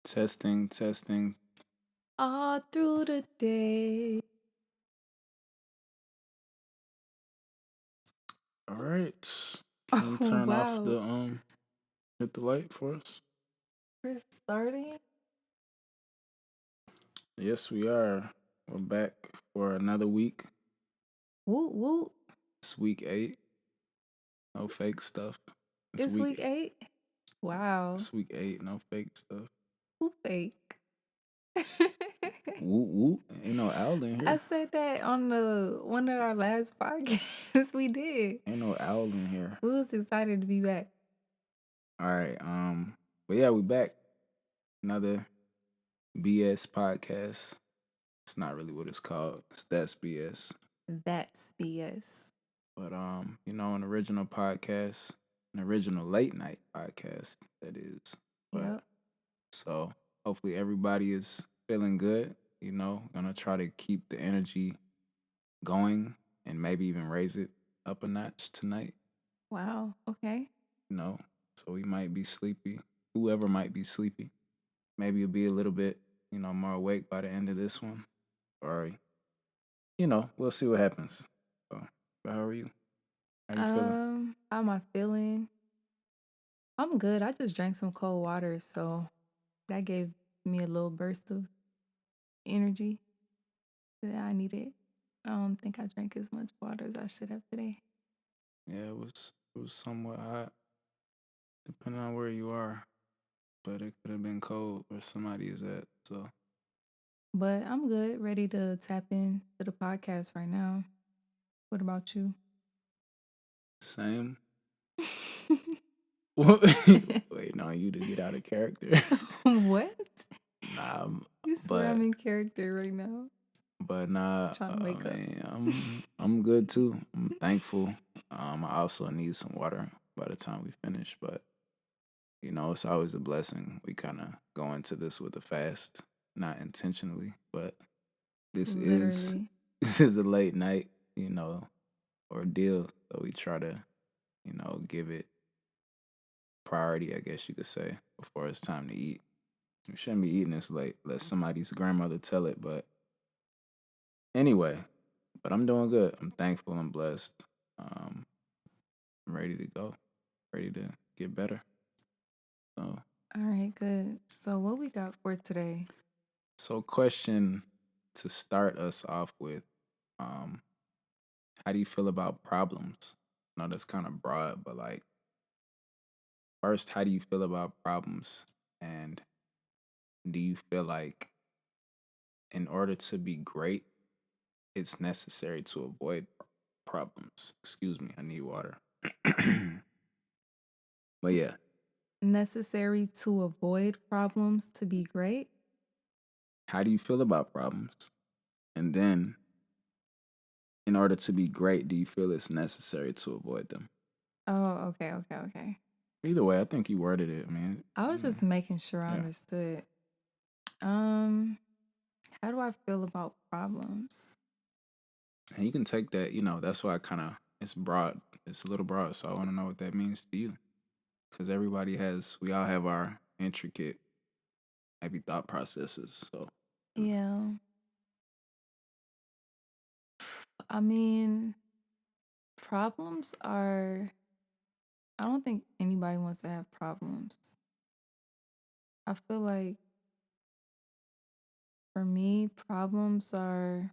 Testing. All through the day. All right. Can you Oh, turn off wow. the hit the light for us? We're starting? Yes, we are. We're back for another week. Woot woot. It's week 8. No fake stuff. It's It's week week 8? Wow. it's week 8. No fake stuff. Who fake? Woo woo. Ain't no owl in I here. said that on the one of our last podcasts we did. Ain't no owl in here. We was excited to be back. All right. But yeah, we back. Another BS podcast. It's not really what it's called. It's That's BS. That's BS. But an original podcast, an original late night podcast, that is. But Yep. so hopefully everybody is feeling good. Gonna try to keep the energy going and maybe even raise it up a notch tonight. Wow. Okay. You know, so we might be sleepy. Whoever might be sleepy, maybe you'll be a little bit, more awake by the end of this one, or we'll see what happens. So, but how are you? How you feeling? How am I feeling? I'm good. I just drank some cold water, so that gave me a little burst of energy that I needed. I don't think I drank as much water as I should have today. Yeah, it was somewhat hot, depending on where you are. But it could have been cold where somebody is at. So But I'm good, ready to tap in to the podcast right now. What about you? same. Waiting on you to get out of character. What? Nah, You swear but I'm in character right now. nah. Trying to I wake up. mean, I'm good too. I'm thankful. I also need some water by the time we finish, but it's always a blessing. We kind of go into this with a fast, not intentionally, but this is Literally. this is a late night, ordeal. So we try to, give it priority, I guess you could say, before it's time to eat. We shouldn't be eating this late. Let somebody's grandmother tell it. But anyway, I'm doing good. I'm thankful. I'm blessed. Um, I'm ready to go. Ready to get better. So, All right, good. So what we got for today? question to start us off with. How do you feel about problems? I know that's kind of broad, but like, first, how do you feel about problems? And do you feel like in order to be great, it's necessary to avoid problems? Excuse me, I need water. But yeah, Necessary to avoid problems to be great? how do you feel about problems? And then, in order to be great, do you feel it's necessary to avoid them? Oh, okay. Either way, I think you worded it, man. I was just making sure I Yeah. understood. Um, how do I feel about problems? And you can take that, that's why it's broad. It's a little broad. So I want to know what that means to you. Because we all have our intricate, maybe thought processes. So, Yeah. I mean, problems are, I don't think anybody wants to have problems. I feel like for me, problems are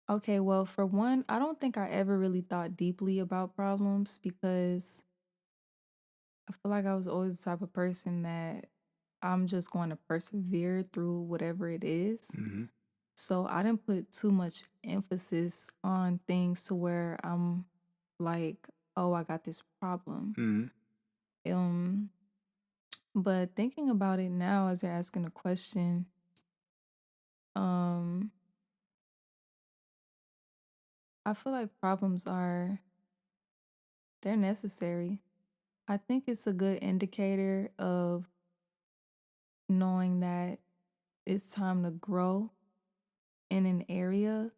okay. Well, for one, I don't think I ever really thought deeply about problems because I feel like I was always the type of person that I'm just going to persevere through whatever it is. hmm So I didn't put too much emphasis on things to where I'm like, oh, I got this problem. hmm Um, but thinking about it now as you're asking a question, um, I feel like problems are they're necessary. I think it's a good indicator of knowing that it's time to grow in an area.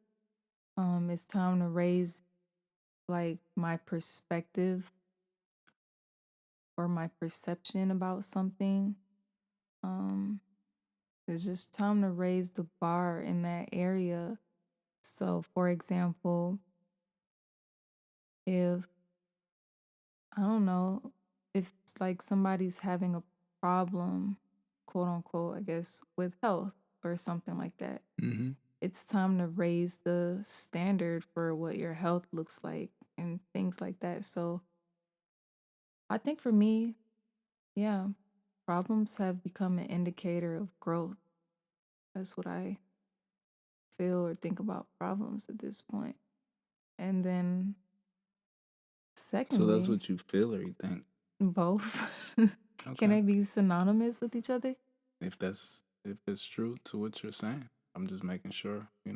It's time to raise like my perspective or my perception about something. Um, it's just time to raise the bar in that area. So, for example, if I don't know, if like somebody's having a problem, quote unquote, I guess, with health or something like that, Mm-hmm. it's time to raise the standard for what your health looks like and things like that. So I think for me, yeah, problems have become an indicator of growth. That's what I feel or think about problems at this point. And then, So that's secondly, what you feel or you think? both. Can Okay. they be synonymous with each other? If it's true to what you're saying, I'm just making sure, you're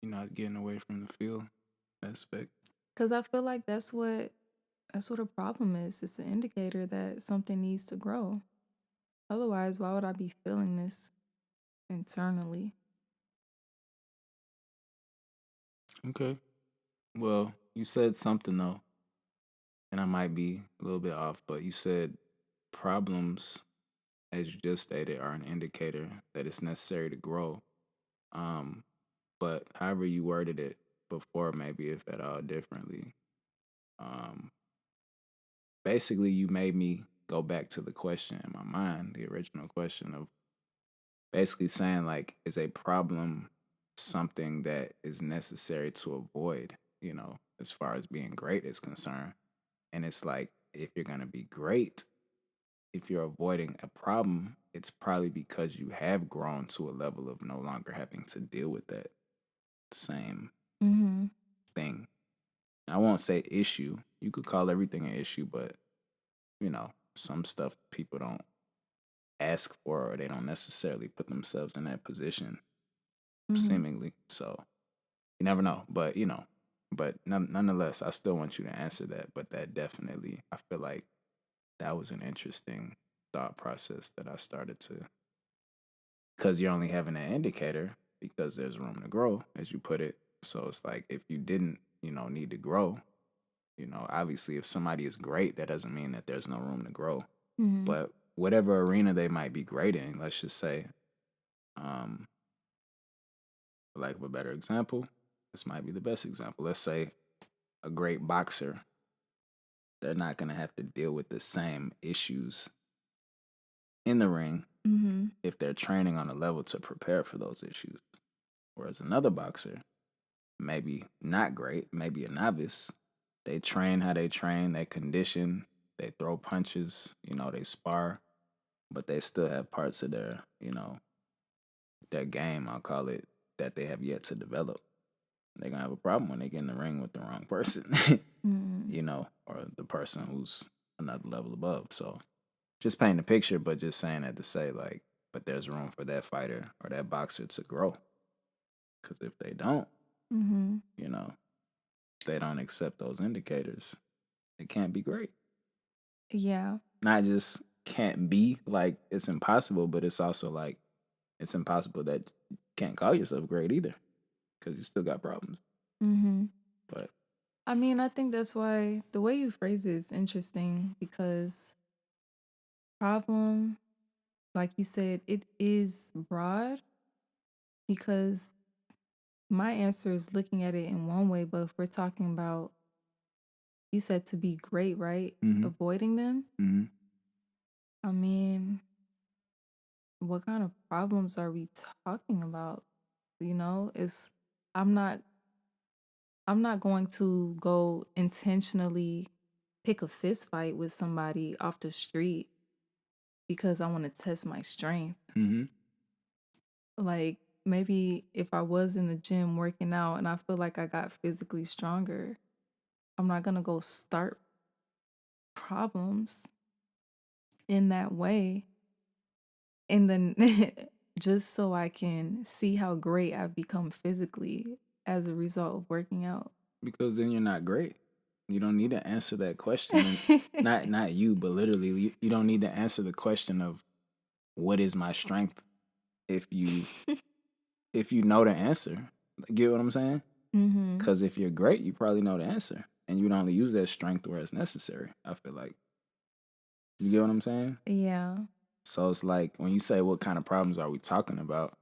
not getting away from the feel aspect. Because I feel like that's what a problem is. It's an indicator that something needs to grow. Otherwise, why would I be feeling this internally? Okay. Well, you said something though, and I might be a little bit off, but you said problems, as you just stated, are an indicator that it's necessary to grow. Um, but however you worded it before, maybe if at all differently, um, basically you made me go back to the question in my mind, the original question of basically saying like, is a problem something that is necessary to avoid, as far as being great is concerned? And it's like, if you're going to be great, if you're avoiding a problem, it's probably because you have grown to a level of no longer having to deal with that same Mm-hmm. thing. I won't say issue. You could call everything an issue, but some stuff people don't ask for or they don't necessarily put themselves in that position Mm-hmm. seemingly. So you never know. But nonetheless, I still want you to answer that. But that definitely, I feel like that was an interesting thought process that I started to, because you're only having an indicator because there's room to grow, as you put it. So it's like if you didn't, need to grow, obviously if somebody is great, that doesn't mean that there's no room to grow. Mm-hmm. But whatever arena they might be great in, let's just say, um, for lack of a better example, this might be the best example. Let's say a great boxer, they're not going to have to deal with the same issues in the ring Mm-hmm. if they're training on a level to prepare for those issues. Whereas another boxer, maybe not great, maybe a novice, they train how they train, they condition, they throw punches, they spar, but they still have parts of their game, I'll call it, that they have yet to develop. They're gonna have a problem when they get in the ring with the wrong person, Mm-hmm. or the person who's another level above. So just painting a picture, but just saying that to say like, but there's room for that fighter or that boxer to grow. Because if they don't, Mm-hmm. you know, they don't accept those indicators, it can't be great. Yeah. Not just can't be like it's impossible, but it's also like it's impossible that you can't call yourself great either because you still got problems. Mm-hmm. But I mean, I think that's why the way you phrase it is interesting because problem, like you said, it is broad because my answer is looking at it in one way, but if we're talking about, you said to be great, right? mm-hmm, Avoiding them. mm-hmm. I mean, what kind of problems are we talking about? It's I'm not I'm not going to go intentionally pick a fist fight with somebody off the street because I want to test my strength. Mm-hmm. Like maybe if I was in the gym working out and I feel like I got physically stronger, I'm not going to go start problems in that way. And then just so I can see how great I've become physically as a result of working out. Because then you're not great. You don't need to answer that question, and not you, but literally, you don't need to answer the question of what is my strength if you know the answer. Get what I'm saying? Mm-hmm. Because if you're great, you probably know the answer, and you'd only use that strength where it's necessary. I feel like. You get what I'm saying? Yeah. So it's like when you say what kind of problems are we talking about,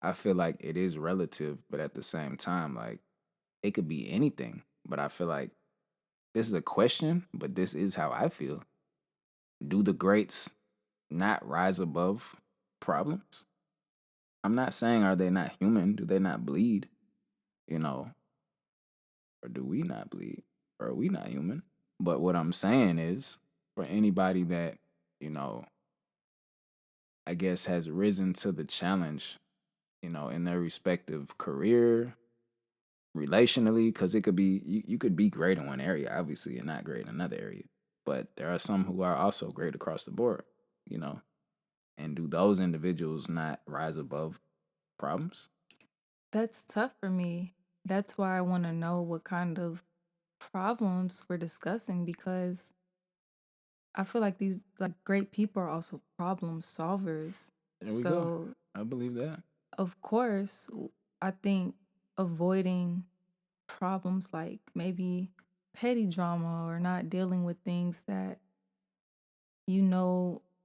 I feel like it is relative, but at the same time, like it could be anything. But I feel like this is a question, but this is how I feel. Do the greats not rise above problems? I'm not saying are they not human? Do they not bleed? You know, or do we not bleed? Or are we not human? But what I'm saying is for anybody that, you know, I guess has risen to the challenge, in their respective career, relationally, because it could be you could be great in one area, obviously, and not great in another area. But there are some who are also great across the board, you know. And do those individuals not rise above problems? That's tough for me. That's why I want to know what kind of problems we're discussing because I feel like these like great people are also problem solvers. There we go. So, I believe that. of course, I think avoiding problems like maybe petty drama or not dealing with things that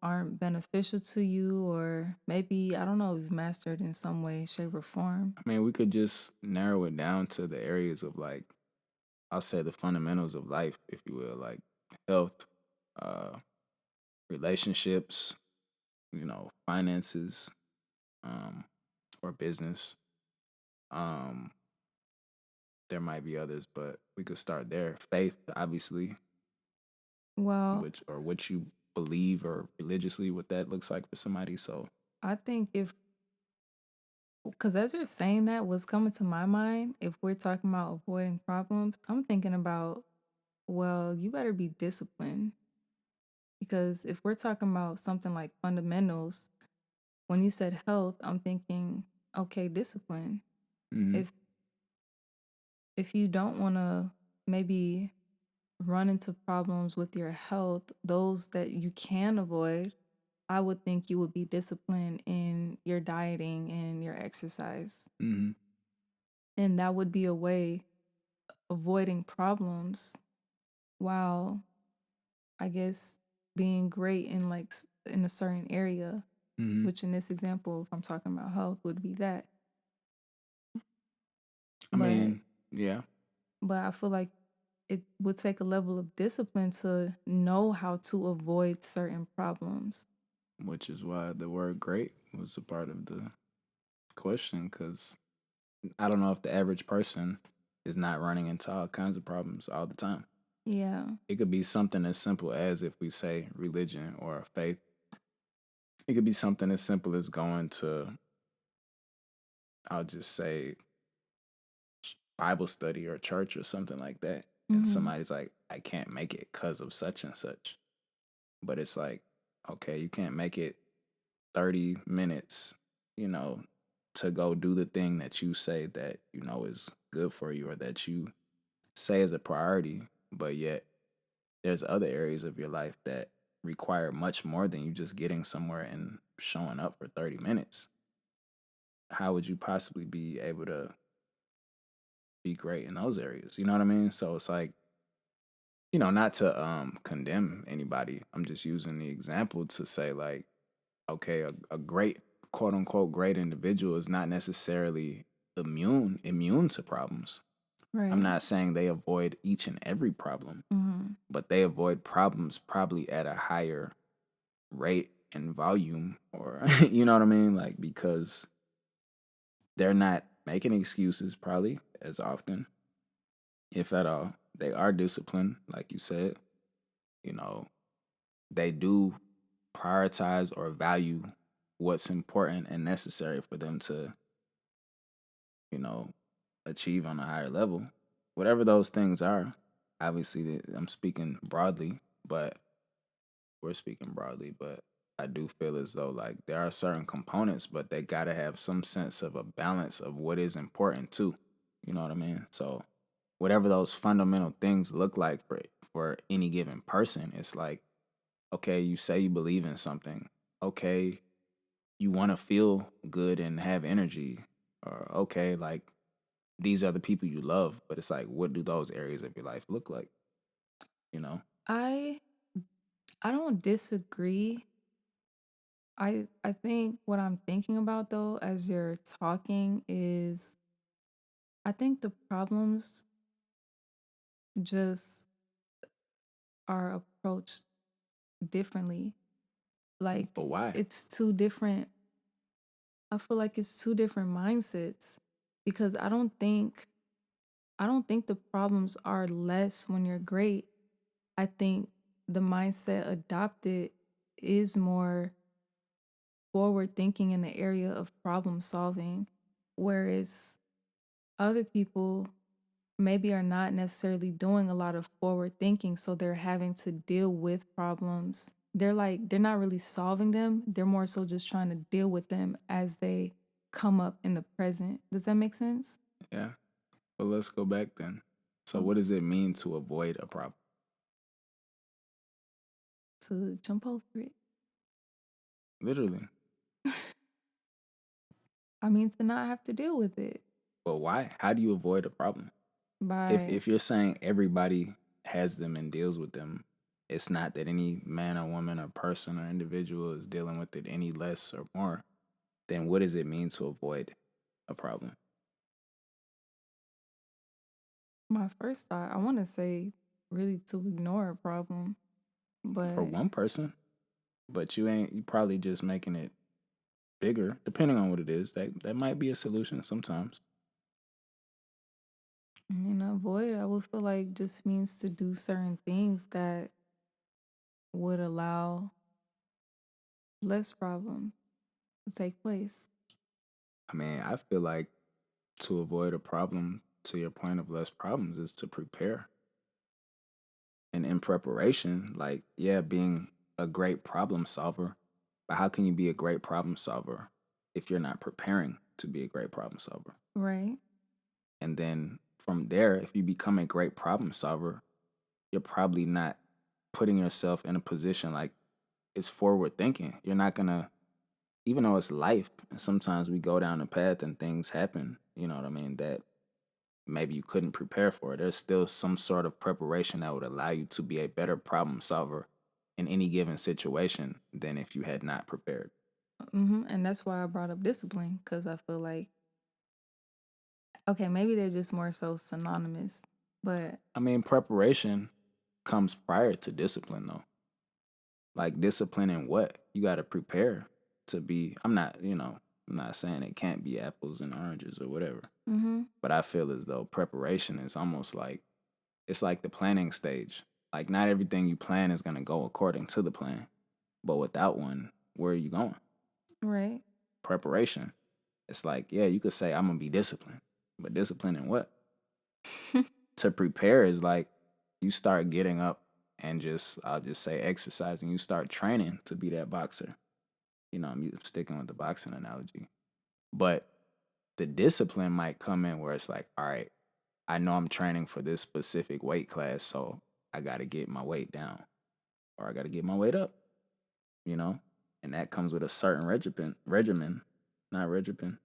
aren't beneficial to you, or maybe I don't know if you've mastered in some way, shape, or form. I mean, we could just narrow it down to the areas of like I'll say the fundamentals of life, if you will, like health, uh, relationships, finances, um, or business. Um, there might be others, but we could start there. Faith, obviously, Well, which or what you believe or religiously, what that looks like for somebody. So, I think if because as you're saying that, what's coming to my mind, if we're talking about avoiding problems, I'm thinking about, well, you better be disciplined. Because if we're talking about something like fundamentals, when you said health, I'm thinking, okay, discipline. hmm If if you don't want to maybe run into problems with your health, those that you can avoid, I would think you would be disciplined in your dieting and your exercise. hmm And that would be a way avoiding problems while I guess being great in in a certain area, hmm which in this example, if I'm talking about health, would be that. I But mean, yeah, I feel like it would take a level of discipline to know how to avoid certain problems. which is why the word "great" was a part of the question, because I don't know if the average person is not running into all kinds of problems all the time. Yeah. It could be something as simple as if we say religion or faith. It could be something as simple as going to, I'll just say, Bible study or church or something like that. And Mhm. somebody's like, I can't make it because of such and such. But it's like, okay, you can't make it 30 minutes, you know, to go do the thing that you say that, is good for you or that you say is a priority. But yet there's other areas of your life that require much more than you just getting somewhere and showing up for 30 minutes. How would you possibly be able to be great in those areas? You know what I mean? So it's like, not to condemn anybody. I'm just using the example to say like, okay, a great quote unquote great individual is not necessarily immune to problems. I'm Right. not saying they avoid each and every problem, Mhm. but they avoid problems probably at a higher rate and volume, or you know what I mean, like because they're not making excuses probably as often, if at all. They are disciplined, like you said. you know they do prioritize or value what's important and necessary for them to you know achieve on a higher level, whatever those things are. Obviously I'm speaking broadly, but we're speaking broadly, but I do feel as though like there are certain components, but they gotta have some sense of a balance of what is important too. You know what I mean? So whatever those fundamental things look like for any given person, it's like, okay, you say you believe in something. Okay, you want to feel good and have energy. Or okay, like these are the people you love, but it's like what do those areas of your life look like, you know? I I don't disagree. I think what I'm thinking about though as you're talking is I think the problems just are approached differently. Like But why? it's two different I feel like it's two different mindsets because I don't think the problems are less when you're great. I think the mindset adopted is more forward thinking in the area of problem solving, whereas other people maybe are not necessarily doing a lot of forward thinking. So they're having to deal with problems. They're not really solving them. They're more so just trying to deal with them as they come up in the present. Does that make sense? Yeah. But let's go back then. So Oh, what does it mean to avoid a problem? to jump over it. Literally. I mean, to not have to deal with it But why? How do you avoid a problem? If by, if you're saying everybody has them and deals with them, it's not that any man or woman or person or individual is dealing with it any less or more, then what does it mean to avoid a problem? my first thought, I want to say really to ignore a problem, For but one person, but you probably just making it bigger, depending on what it is. That might be a solution sometimes. I mean, avoid, I would feel like just means to do certain things that would allow less problem to take place. I mean, I feel like to avoid a problem, to your point of less problems, is to prepare. And in preparation, like, yeah, being a great problem solver, but how can you be a great problem solver if you're not preparing to be a great problem solver? Right. And then from there, if you become a great problem solver, you're probably not putting yourself in a position like it's forward thinking. You're not gonna, even though it's life, and sometimes we go down a path and things happen, you know what I mean, that maybe you couldn't prepare for it. There's still some sort of preparation that would allow you to be a better problem solver in any given situation than if you had not prepared. And that's why I brought up discipline because I feel like, okay, maybe they're just more so synonymous, but I mean, preparation comes prior to discipline, though. Like, discipline in what? You got to prepare to be. I'm not saying it can't be apples and oranges or whatever, mm-hmm, but I feel as though preparation is almost like it's like the planning stage. Like, not everything you plan is going to go according to the plan, but without one, where are you going? right. Preparation. It's like, yeah, you could say I'm gonna be disciplined, but discipline in what? To prepare is like you start getting up and I'll just say exercising. You start training to be that boxer. I'm sticking with the boxing analogy, but the discipline might come in where it's like, all right, I know I'm training for this specific weight class, so I got to get my weight down or I got to get my weight up. You know, and that comes with a certain not regimen,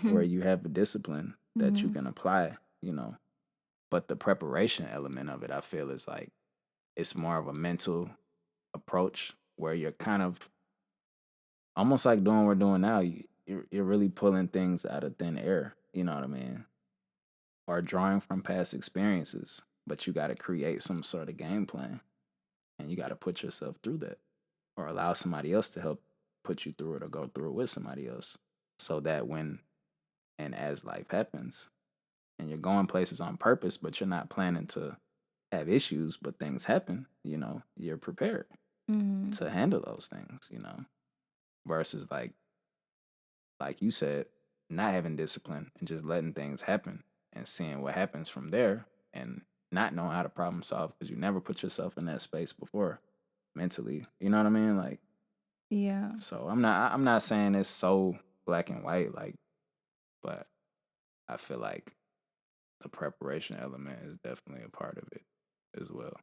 where you have a discipline that you Mm-hmm. can apply, you know. But the preparation element of it, I feel, is like it's more of a mental approach where you're kind of almost like doing what we're doing now. You're really pulling things out of thin air, you know what I mean? Or drawing from past experiences, but you got to create some sort of game plan and you got to put yourself through that or allow somebody else to help put you through it or go through it with somebody else so that when and as life happens, and you're going places on purpose, but you're not planning to have issues, but things happen, you're prepared Mm-hmm. to handle those things, versus like you said, not having discipline and just letting things happen and seeing what happens from there and not knowing how to problem solve because you never put yourself in that space before mentally. You know what I mean? Like, Yeah. so I'm not saying it's so black and white, like, but I feel like the preparation element is definitely a part of it as well.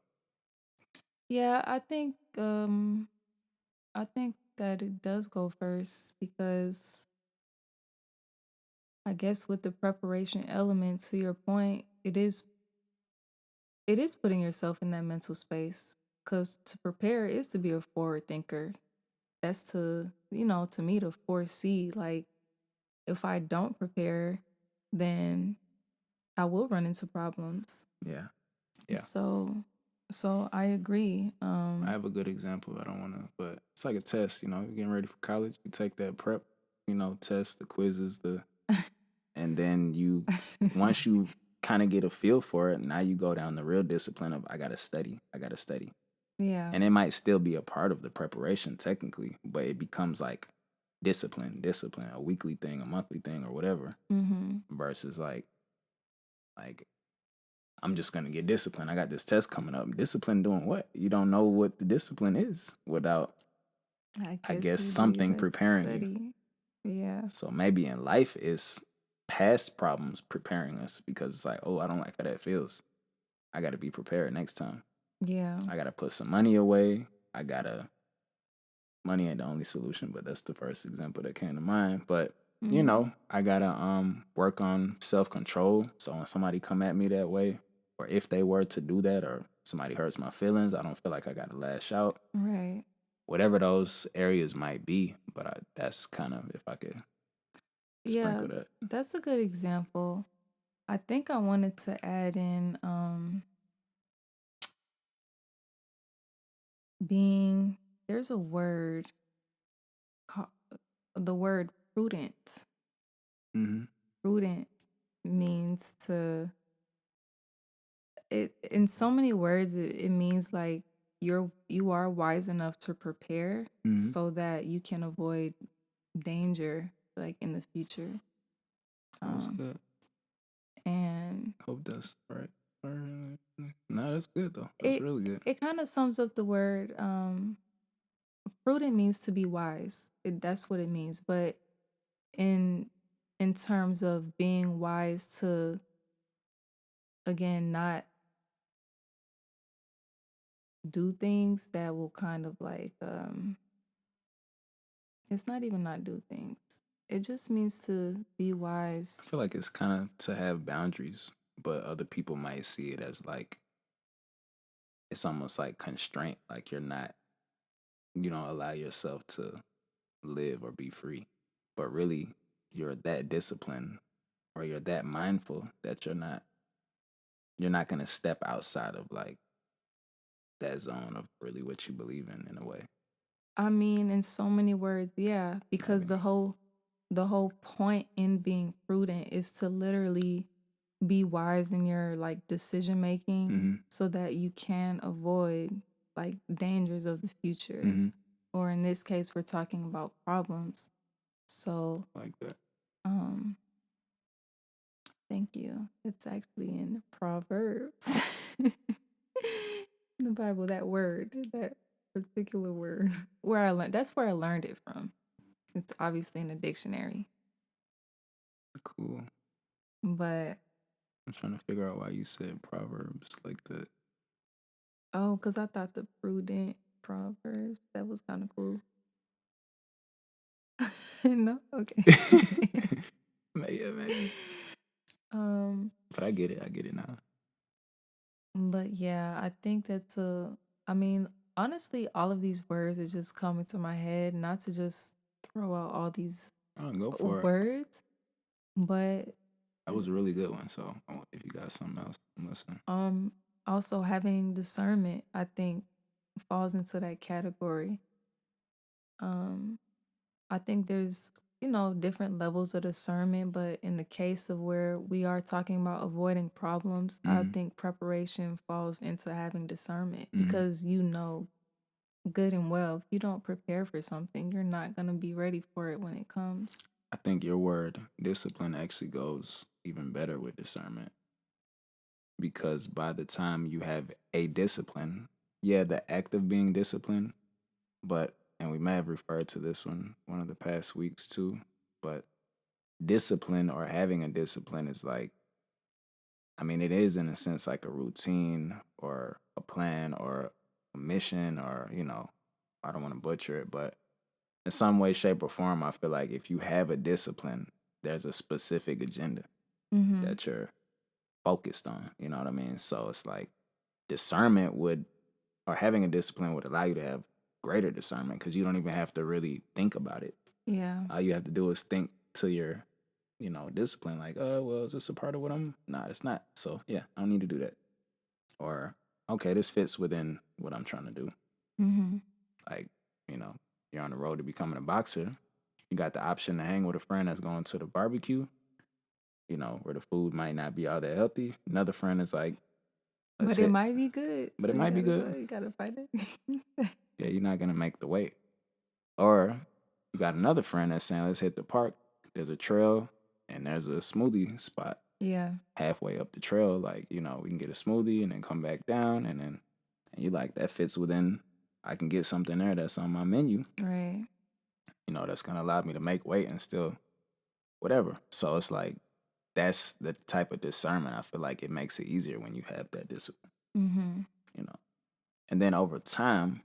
Yeah, I think that it does go first because I guess with the preparation element to your point, it is putting yourself in that mental space Because to prepare is to be a forward thinker. That's to, to me, to foresee. Like, if I don't prepare, then I will run into problems. Yeah. Yeah. So, so I agree. I have a good example. I don't want to, but it's like a test. You're getting ready for college. You take that prep, test, the quizzes, and then once you kind of get a feel for it, now you go down the real discipline of I gotta study. I gotta study, Yeah. and it might still be a part of the preparation technically, but it becomes like discipline, a weekly thing, a monthly thing, or whatever. Mm-hmm. Versus like I'm just gonna get disciplined. I got this test coming up. Discipline doing what? You don't know what the discipline is without, I I guess guess, you do your something best to preparing you. study. Yeah. So maybe in life it's past problems preparing us because it's like, oh, I don't like how that feels. I got to be prepared next time. Yeah. I got to put some money away. Money ain't the only solution, but that's the first example that came to mind. But Mm-hmm. I gotta work on self control. So when somebody come at me that way, or if they were to do that, or somebody hurts my feelings, I don't feel like I gotta lash out. Right. Whatever those areas might be, but that's kind of if I could Yeah, sprinkle that. that's a good example. I think I wanted to add in being there's a word called the word prudent. Mm-hmm. Prudent means to it in so many words it means like you are wise enough to prepare Mm-hmm. so that you can avoid danger like in the future. That was Um good. and Hope that's right. No, that's good though. That's it really good. it kind of sums up the word prudent means to be wise. That's what it means. But in in terms of being wise to again not do things that will kind of like it's not even not do things. It just means to be I wise. feel like it's kind of to have boundaries, but other people might see it as like it's almost like constraint, like you don't allow yourself to live or be free. But really, you're that disciplined or you're that mindful that you're not gonna step outside of like that zone of really what you believe in a way. I mean, in so many words, yeah, Not because even. the whole point in being prudent is to literally be wise in your like decision making Mm-hmm. so that you can avoid like dangers of the future. Mm-hmm. Or in this case, we're talking about problems. So, Like that. um, thank you. It's actually in Proverbs. The Bible, that word, that particular word, where I learned that's where I learned it from. It's obviously in a dictionary. Cool. But I'm trying to figure out why you said proverbs like that. oh, because I thought the prudent Proverbs, that was kind of cool. No? Okay. Yeah, maybe. um, But I get it. I get it now. but yeah, I think that's I mean, honestly, all of these words are just coming to my head, not to just throw out all these I'll go for it. words, but That was a really good one. So if you got something else, I'm listening. um also having discernment, I think falls into that category. Um I think there's, different levels of discernment, but in the case of where we are talking about avoiding problems, I Mm-hmm. think preparation falls into having discernment Mm-hmm. because you know good and well if you don't prepare for something, you're not going to be ready for it when it comes. I think your word discipline actually goes even better with discernment because by the time you have a discipline, yeah, the act of being disciplined, but and we may have referred to this one of the past weeks too, but discipline or having a discipline is like, I mean, it is in a sense like a routine or a plan or a mission or, I don't want to butcher it, but in some way, shape, or form, I feel like if you have a discipline, there's a specific agenda Mhm. that you're focused on. You know what I mean? So it's like discernment would or having a discipline would allow you to have greater discernment because you don't even have to really think about it. Yeah. All you have to do is think to your, discipline. Like, oh, well, is this a part of what I'm? Nah, it's not. So yeah, I don't need to do that. Or okay, this fits within what I'm trying to do. Mhm. Like, you're on the road to becoming a boxer. You got the option to hang with a friend that's going to the barbecue, where the food might not be all that healthy. Another friend is like, let's But it hit, might be good, but so it might be good. you gotta fight it. Yeah, you're not gonna make the weight. Or you got another friend that's saying, let's hit the park. There's a trail and there's a smoothie spot Yeah. halfway up the trail. Like, we can get a smoothie and then come back down. And you like, that fits within, I can get something there that's on my menu, Right. that's going to allow me to make weight and still whatever. So it's like, that's the type of discernment. I feel like it makes it easier when you have that discipline, Mhm. you know. And then over time,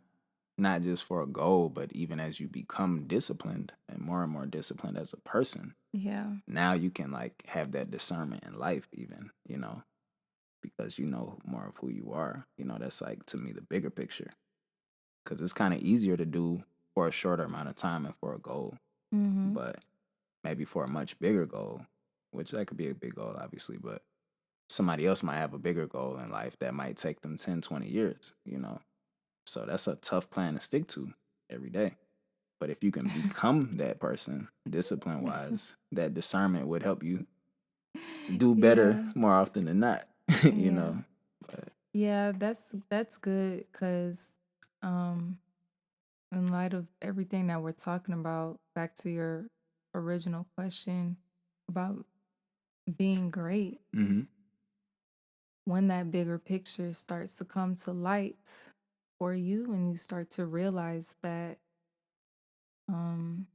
not just for a goal, but even as you become disciplined and more disciplined as a person, Yeah. now you can like have that discernment in life, even, because you know more of who you are. That's like to me the bigger picture. Because it's kind of easier to do for a shorter amount of time and for a goal, Mhm. but maybe for a much bigger goal, which that could be a big goal, obviously, but somebody else might have a bigger goal in life that might take them 10, 20 years. So that's a tough plan to stick to every day. But if you can become that person, discipline wise, that discernment would help you do better Yeah. more often than not, you Yeah. know. But Yeah, that's good cuz um in light of everything that we're talking about, back to your original question about being great, hmm when that bigger picture starts to come to light for you and you start to realize that, um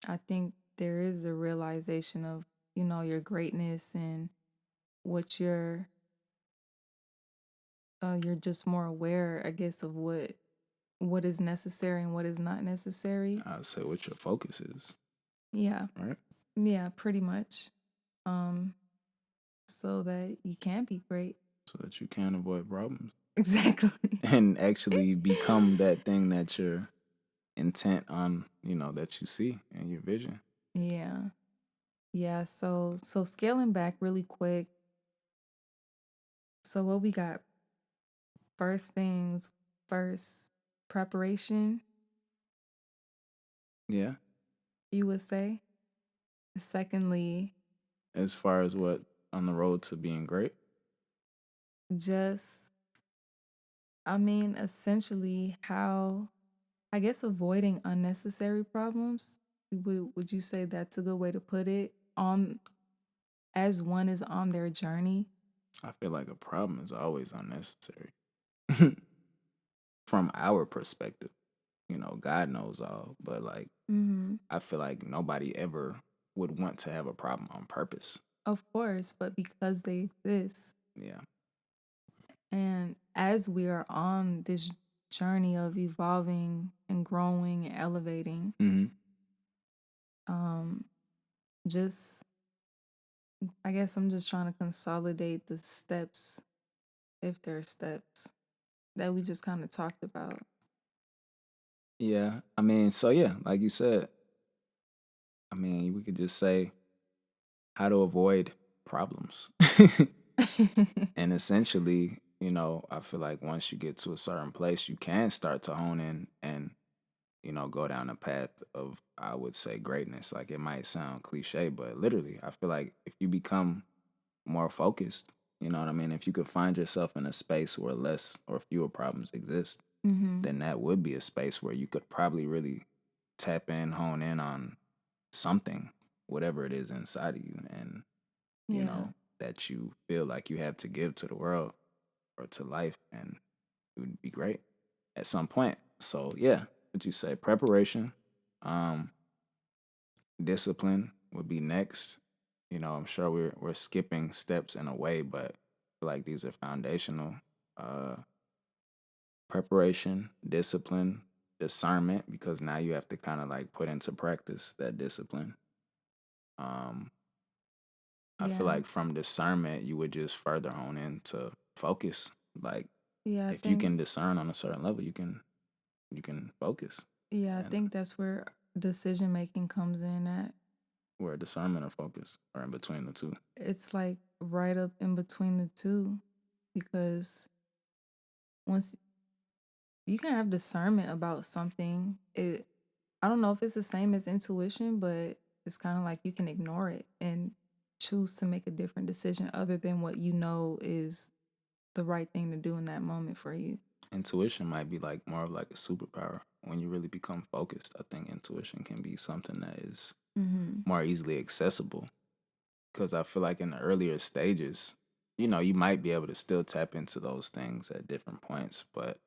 I think there is a realization of, your greatness and what you're just more aware, I guess, of what is necessary and what is not necessary. I'll say what your focus is, Yeah. right? Yeah, pretty much. Um so that you can be great. So that you can avoid problems Exactly. and actually become that thing that you're intent on, that you see in your vision. Yeah. Yeah, so scaling back really quick. So what we got? First things first, preparation, Yeah. you would say. Secondly, As far as what on the road to being great, just essentially how, I guess, avoiding unnecessary problems. Would you say that's a good way to put it? On As one is on their journey. I feel like a problem is always unnecessary from our perspective. God knows all, but like Mm-hmm. I feel like nobody ever would want to have a problem on purpose. Of course, but because they exist. Yeah. And as we are on this journey of evolving and growing and elevating, hmm um, just I guess I'm just trying to consolidate the steps, if there are steps, that we just kind of talked about. Yeah. I mean, so yeah, like you said, I mean, we could just say how to avoid problems. And essentially, I feel like once you get to a certain place, you can start to hone in and, go down a path of, I would say, greatness. Like it might sound cliche, but literally, I feel like if you become more focused, you know what I mean? If you could find yourself in a space where less or fewer problems exist, Mm-hmm. then that would be a space where you could probably really tap in, hone in on something, whatever it is inside of you, and Yeah. that you feel like you have to give to the world or to life, and it would be great at some point. So yeah, would you say preparation, um, discipline would be next? I'm sure we're skipping steps in a way, but I feel like these are foundational. Uh, Preparation, discipline, discernment, because now you have to kind of like put into practice that discipline. Um, I feel Yeah. like from discernment, you would just further hone into focus. Like Yeah, I If you think can discern on a certain level, you can focus. yeah, I And think that's where decision making comes in at. where discernment or focus are in between the two. It's like right up in between the two because once you can have discernment about something, it I don't know if it's the same as intuition, but it's kind of like you can ignore it and choose to make a different decision other than what you know is the right thing to do in that moment for you. Intuition might be like more of like a superpower. When you really become focused, I think intuition can be something that is Mhm. more easily accessible. Because I feel like in the earlier stages, you might be able to still tap into those things at different points, but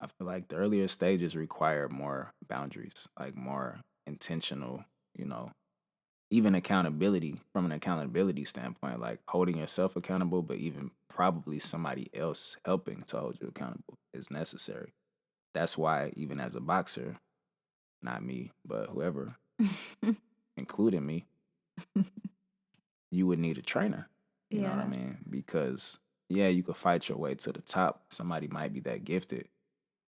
I feel like the earlier stages require more boundaries, like more intentional, you know, even accountability from an accountability standpoint, like holding yourself accountable, but even probably somebody else helping to hold you accountable is necessary. That's why, even as a boxer, not me, but whoever, including me, you would need a trainer. You know what I Yeah. mean? Because, yeah, you could fight your way to the top. Somebody might be that gifted,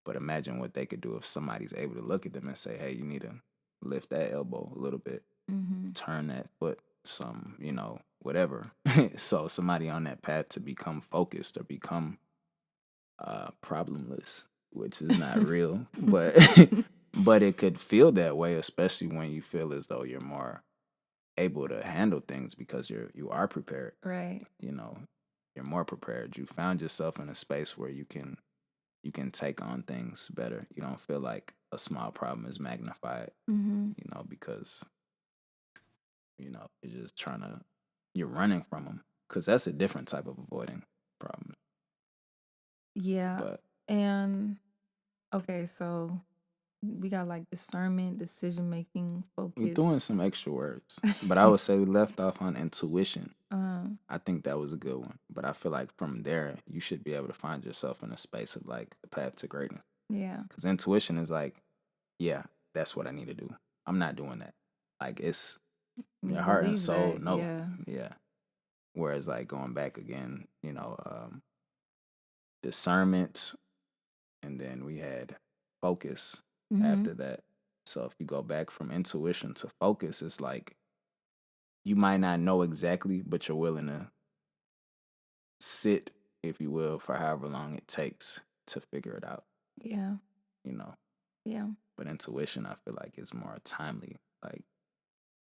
but imagine what they could do if somebody's able to look at them and say, hey, you need to lift that elbow a little bit, Mhm. turn that foot some, whatever. So somebody on that path to become focused or become problemless, which is not real, but but it could feel that way, especially when you feel as though you're more able to handle things because you are prepared. Right. You know, you're more prepared. You found yourself in a space where you can take on things better. You don't feel like a small problem is magnified, Mhm. because you're running from them, because that's a different type of avoiding problems. Yeah. But And okay, so we got like discernment, decision making, we're doing focus. some extra words. But I would say we left off on intuition. uh, I think that was a good one. But I feel like from there, you should be able to find yourself in a space of like the path to greatness. yeah. Because intuition is like, yeah, that's what I need to do. I'm not doing that. Like it's You your heart and believe soul. that, No, yeah. yeah. Whereas like going back again, discernment, and then we had focus Mhm. after that. So if you go back from intuition to focus, it's like you might not know exactly, but you're willing to sit, if you will, for however long it takes to figure it out, Yeah. you know. Yeah. But intuition, I feel like is more timely. Like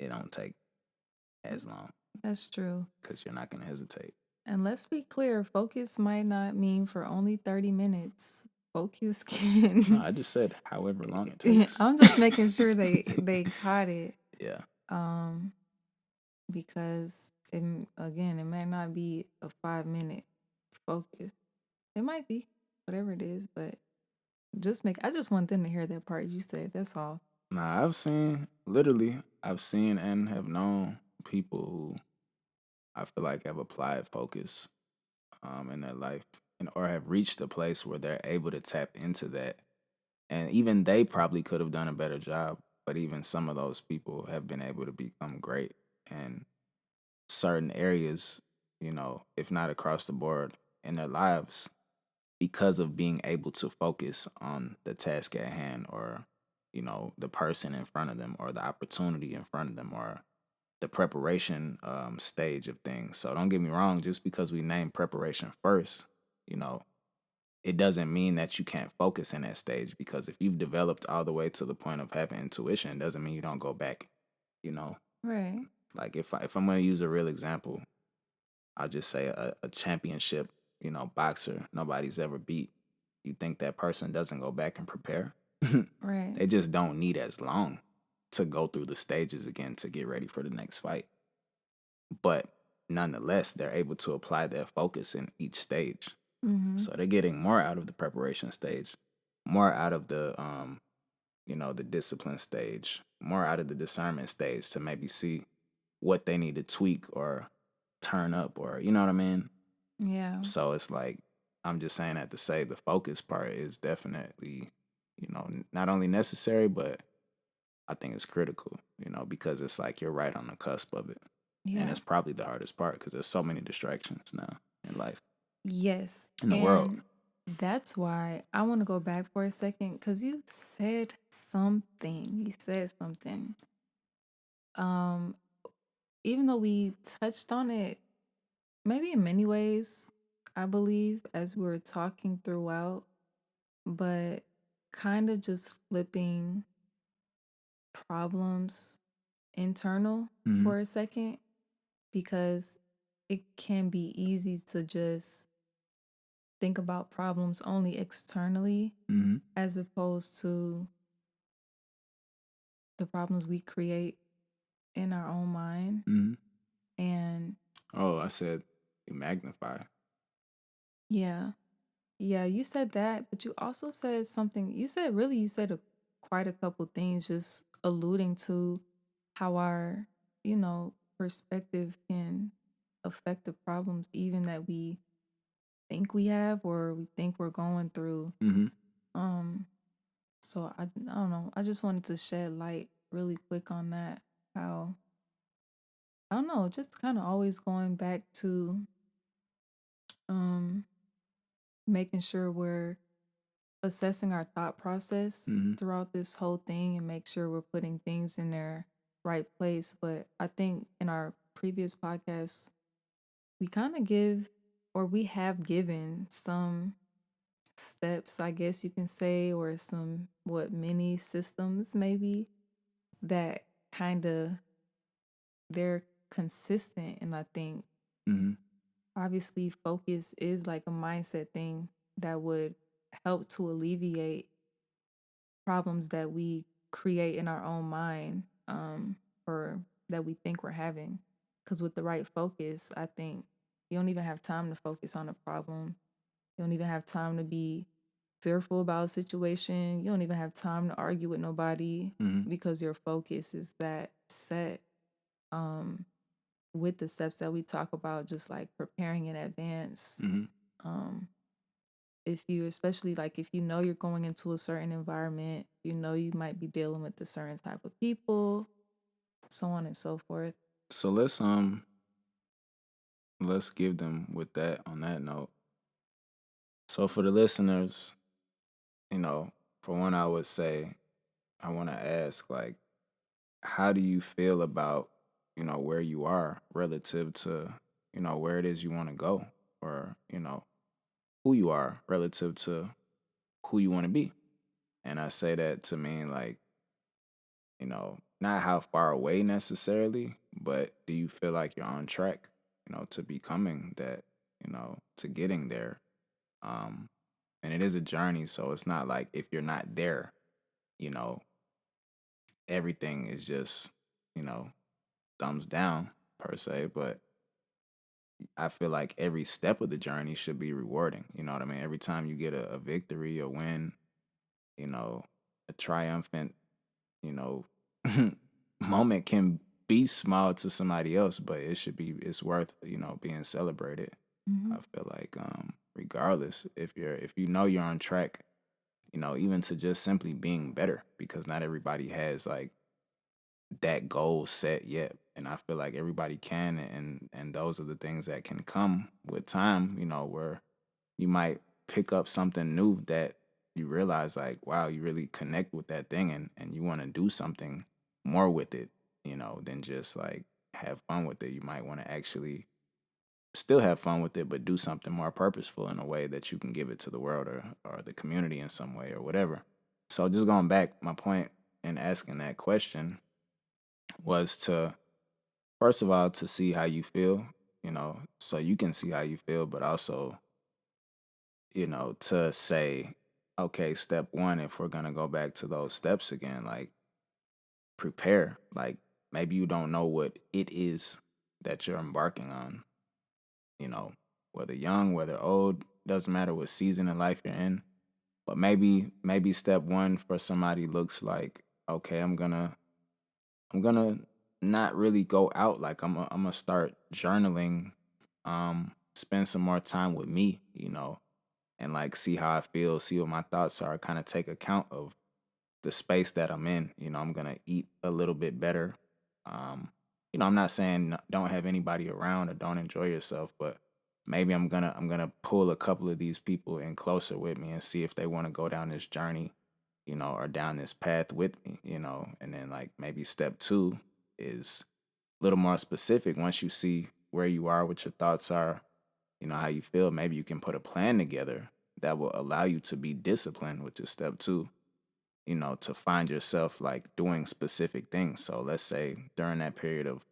it don't take as long That's true. because you're not gonna hesitate. And let's be clear, focus might not mean for only 30 minutes. Focus No, can I just said however long it takes. I'm just making sure they caught it. Yeah. Um because again, it might not be a 5-minute focus. It might be whatever it is, but I just want them to hear that part you said. That's all. Nah, I've seen and have known people who I feel like have applied focus in their life, and or have reached a place where they're able to tap into that. And even they probably could have done a better job, but even some of those people have been able to become great in certain areas, if not across the board in their lives, because of being able to focus on the task at hand, or the person in front of them, or the opportunity in front of them, or the preparation stage of things. So don't get me wrong, just because we name preparation first, you know it doesn't mean that you can't focus in that stage, because if you've developed all the way to the point of having intuition, it doesn't mean you don't go back. you know Right. like if I'm going to use a real example, I'll just say a championship, boxer nobody's ever beat. You think that person doesn't go back and prepare? Right. They just don't need as long to go through the stages again to get ready for the next fight. But nonetheless, they're able to apply their focus in each stage. Mhm. So they're getting more out of the preparation stage, more out of the discipline stage, more out of the discernment stage, to maybe see what they need to tweak or turn up, or you know what I mean? Yeah. So it's like, I'm just saying that to say the focus part is definitely, not only necessary, but I think it's critical, because it's like you're right on the cusp of it. And Yeah. it's probably the hardest part because there's so many distractions now in life, Yes. in the And world. That's why I want to go back for a second because you said something. You said something. Um, Even though we touched on it, maybe in many ways, I believe, as we were talking throughout, but kind of just flipping problems internal Mhm. for a second because it can be easy to just think about problems only externally Mhm. as opposed to the problems we create in our own mind. Mhm. And Oh, I said you magnify. yeah, yeah, you said that, but you also said something. You said quite a couple things, just alluding to how our, perspective can affect the problems even that we think we have or we think we're going through. Mhm. Um, so I don't know. I just wanted to shed light really quick on that. How I don't know, just kind of always going back to um making sure we're assessing our thought process Mhm. throughout this whole thing and make sure we're putting things in their right place. But I think in our previous podcasts, we kind of give or we have given some steps, I guess you can say, or some what mini systems maybe that kind of they're consistent. And I think Mhm. obviously focus is like a mindset thing that would help to alleviate problems that we create in our own mind, or that we think we're having. Because with the right focus, I think you don't even have time to focus on a problem. You don't even have time to be fearful about a situation. You don't even have time to argue with nobody Mhm. because your focus is that set, um, with the steps that we talk about, just like preparing in advance. Mhm. Um, if you especially like if you know you're going into a certain environment, you know you might be dealing with a certain type of people, so on and so forth. So let's give them with that on that note. So for the listeners, you know, for one I would say I want to ask like how do you feel about, where you are relative to, where it is you want to go or, who you are relative to who you want to be. And I say that to mean like, not how far away necessarily, but do you feel like you're on track, to becoming that, to getting there? Um, and it is a journey, so it's not like if you're not there, you know, everything is just, you know, thumbs down per se, but I feel like every step of the journey should be rewarding. You know what I mean? Every time you get a victory, a win, you know, a triumphant, you know, moment can be small to somebody else, but it's worth, being celebrated. Hmm. I feel like regardless if you know you're on track, even to just simply being better because not everybody has like that goal set yet. And I feel like everybody can and those are the things that can come with time, where you might pick up something new that you realize like, wow, you really connect with that thing and you want to do something more with it, than just like have fun with it. You might want to actually still have fun with it, but do something more purposeful in a way that you can give it to the world or the community in some way or whatever. So just going back, my point in asking that question was to first of all to see how you feel, so you can see how you feel, but also, to say, okay, step one, if we're gonna go back to those steps again, like prepare. Like maybe you don't know what it is that you're embarking on, you know, whether young, whether old, doesn't matter what season in life you're in. But maybe step one for somebody looks like, okay, I'm gonna not really go out. Like I'm gonna start journaling, spend some more time with me, and like see how I feel, see what my thoughts are, kind of take account of the space that I'm in. I'm gonna eat a little bit better. Um, I'm not saying don't have anybody around or don't enjoy yourself, but maybe I'm gonna pull a couple of these people in closer with me and see if they want to go down this journey, or down this path with me, and then like maybe step two is a little more specific. Once you see where you are, what your thoughts are, how you feel, maybe you can put a plan together that will allow you to be disciplined, which is step two, to find yourself like doing specific things. So let's say during that period of,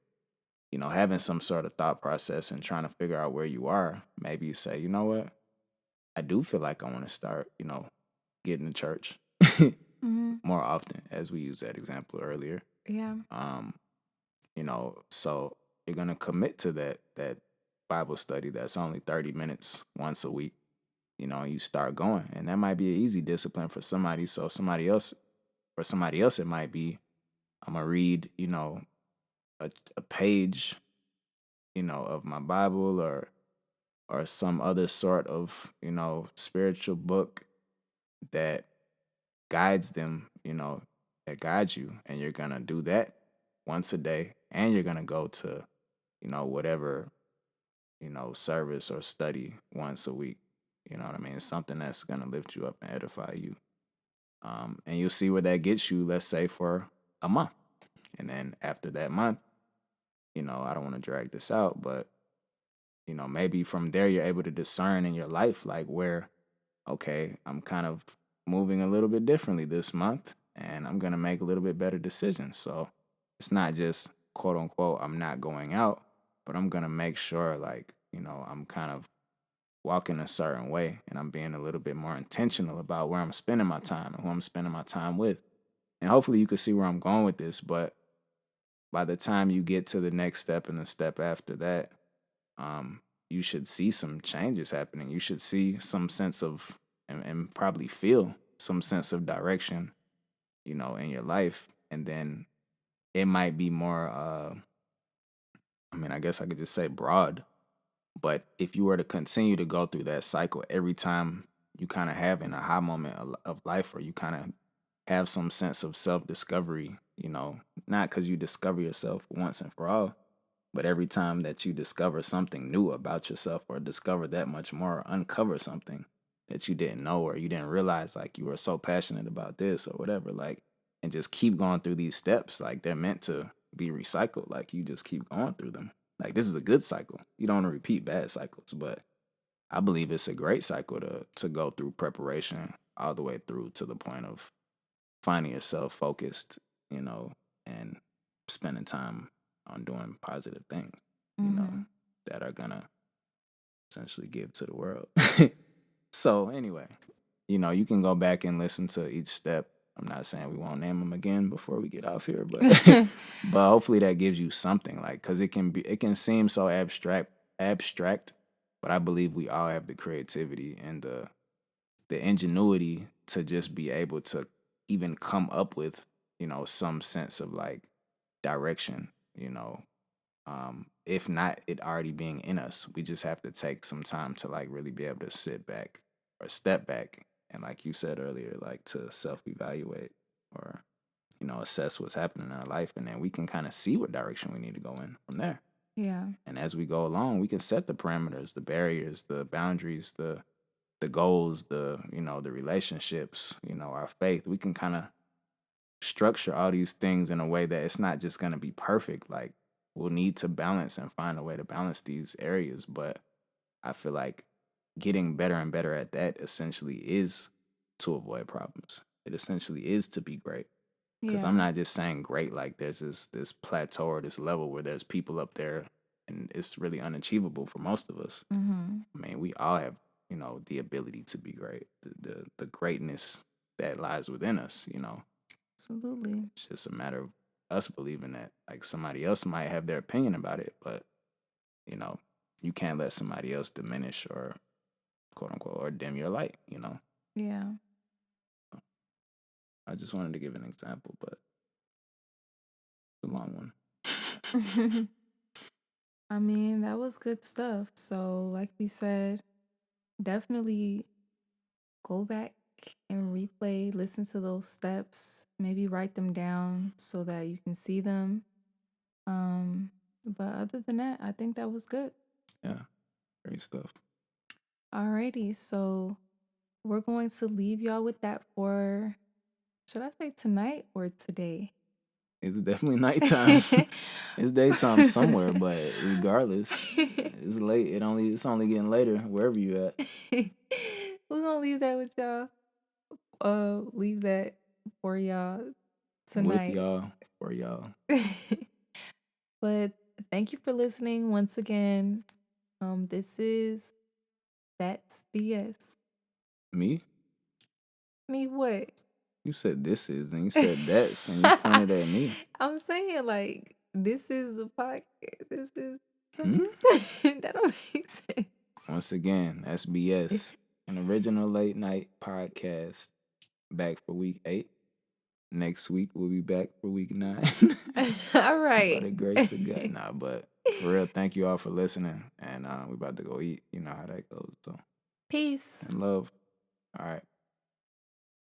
having some sort of thought process and trying to figure out where you are, maybe you say, you know what, I do feel like I want to start, getting to church Mm-hmm. more often, as we used that example earlier. Yeah. Um, so you're gonna commit to that Bible study that's only 30 minutes once a week, and you start going. And that might be an easy discipline for somebody. So for somebody else, it might be, I'm gonna read, a page, of my Bible, or some other sort of, spiritual book that guides them, that guides you. And you're gonna do that once a day, and you're gonna go to, whatever, service or study once a week. You know what I mean? It's something that's gonna lift you up and edify you. And you'll see where that gets you, let's say for a month. And then after that month, I don't want to drag this out, but maybe from there you're able to discern in your life like where, okay, I'm kind of moving a little bit differently this month, and I'm going to make a little bit better decisions. So it's not just quote unquote I'm not going out, but I'm going to make sure like, I'm kind of walking a certain way, and I'm being a little bit more intentional about where I'm spending my time and who I'm spending my time with. And hopefully you can see where I'm going with this, but by the time you get to the next step and the step after that, um, you should see some changes happening. You should see some sense of, and probably feel some sense of direction, in your life. And then it might be more, I mean, I guess I could just say broad, but if you were to continue to go through that cycle every time you kind of have in a high moment of life, or you kind of have some sense of self discovery, not because you discover yourself once and for all, but every time that you discover something new about yourself, or discover that much more, or uncover something that you didn't know, or you didn't realize, like you were so passionate about this or whatever, like, and just keep going through these steps, like they're meant to be recycled. Like you just keep going through them. Like this is a good cycle. You don't want to repeat bad cycles, but I believe it's a great cycle to go through preparation all the way through to the point of finding yourself focused, and spending time on doing positive things, you know, Mm-hmm. that are gonna essentially give to the world. So anyway, you can go back and listen to each step. I'm not saying we won't name them again before we get off here, but but hopefully that gives you something, like, because it can seem so abstract, but I believe we all have the creativity and the ingenuity to just be able to even come up with, some sense of like direction, if not it already being in us. We just have to take some time to like really be able to sit back or step back and, like you said earlier, like to self evaluate, or, assess what's happening in our life. And then we can kind of see what direction we need to go in from there. Yeah. And as we go along, we can set the parameters, the barriers, the boundaries, the goals, the relationships, our faith. We can kind of structure all these things in a way that it's not just going to be perfect. Like we'll need to balance and find a way to balance these areas. But I feel like getting better and better at that essentially is to avoid problems. It essentially is to be great. Because I'm Yeah. not just saying great like there's this plateau or this level where there's people up there and it's really unachievable for most of us. Mm-hmm. I mean, we all have, the ability to be great. The greatness that lies within us, Absolutely. it's just a matter of us believing that. Like somebody else might have their opinion about it, but you know, you can't let somebody else diminish or quote unquote or dim your light. Yeah. I just wanted to give an example, but it's a long one. I mean, that was good stuff. So, like we said, definitely go back and replay, listen to those steps, maybe write them down so that you can see them. Um, but other than that, I think that was good. Yeah. Great stuff. Alrighty, so we're going to leave y'all with that for, should I say tonight or today? It's definitely nighttime. It's daytime somewhere, but regardless, it's late. It's only getting later wherever you at. We're gonna leave that with y'all. Leave that for y'all With tonight. y'all, for y'all. But thank you for listening once again. This is That's BS. Me? Me what? You said this is, and you said that's, and you pointed at me. I'm saying like this is the podcast. This is that Hmm? makes sense. That don't make sense. Once again, that's BS. An original late night podcast. Back for week 8. Next week we'll be back for week 9. All By right. the grace of God. Nah, but for real, thank you all for listening. And we about to go eat. You know how that goes. So Peace. and love. All right.